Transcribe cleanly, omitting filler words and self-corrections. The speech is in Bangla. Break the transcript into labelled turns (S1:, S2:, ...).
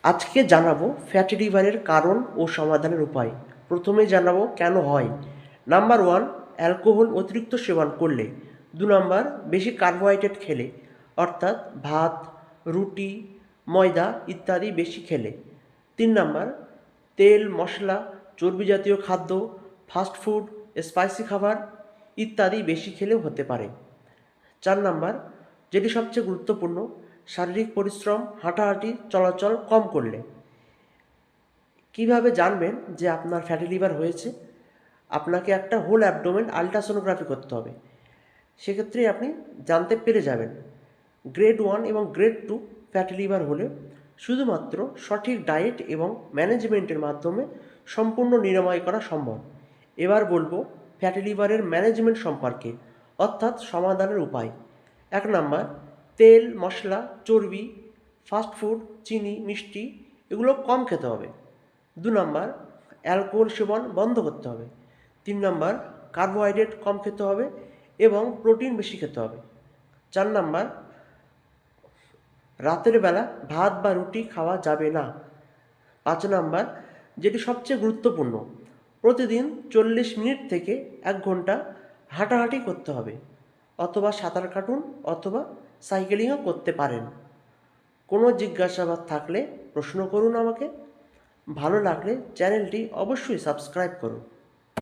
S1: আজকে জানাবো ফ্যাটি লিভারের কারণ ও সমাধানের উপায়। প্রথমে জানাবো কেন হয়। নাম্বার ওয়ান, অ্যালকোহল অতিরিক্ত সেবন করলে। 2 নাম্বার, বেশি কার্বোহাইড্রেট খেলে, অর্থাৎ ভাত, রুটি, ময়দা ইত্যাদি বেশি খেলে। 3 নাম্বার, তেল, মশলা, চর্বি জাতীয় খাদ্য, ফাস্ট ফুড, স্পাইসি খাবার ইত্যাদি বেশি খেলেও হতে পারে। 4 নাম্বার, যেটি সবচেয়ে গুরুত্বপূর্ণ, শারীরিক পরিশ্রম, হাঁটাহাঁটি, চলাচল কম করলে। কিভাবে জানবেন যে আপনার ফ্যাটি লিভার হয়েছে? আপনাকে একটা হোল অ্যাবডোমেন আল্ট্রাসোনোগ্রাফি করতে হবে। সেক্ষেত্রে আপনি জানতে পেরে যাবেন। গ্রেড 1 এবং গ্রেড 2 ফ্যাটি লিভার হলে শুধুমাত্র সঠিক ডায়েট এবং ম্যানেজমেন্টের মাধ্যমে সম্পূর্ণ নিরাময় করা সম্ভব। এবার বলবো ফ্যাটি লিভারের ম্যানেজমেন্ট সম্পর্কে, অর্থাৎ সমাধানের উপায়। 1 নাম্বার, তেল, মশলা, চর্বি, ফাস্ট ফুড, চিনি, মিষ্টি এগুলো কম খেতে হবে। 2 নাম্বার, অ্যালকোহল সেবন বন্ধ করতে হবে। 3 নাম্বার, কার্বোহাইড্রেট কম খেতে হবে এবং প্রোটিন বেশি খেতে হবে। 4 নাম্বার, রাতের বেলা ভাত বা রুটি খাওয়া যাবে না। 5 নাম্বার, যেটি সবচেয়ে গুরুত্বপূর্ণ, প্রতিদিন 40 মিনিট থেকে 1 ঘন্টা হাঁটাহাঁটি করতে হবে, অথবা সাঁতার কাটুন, অথবা সাইকেলিংও করতে পারেন। কোনো জিজ্ঞাসাবাদ থাকলে প্রশ্ন করুন আমাকে। ভালো লাগলে চ্যানেলটি অবশ্যই সাবস্ক্রাইব করুন।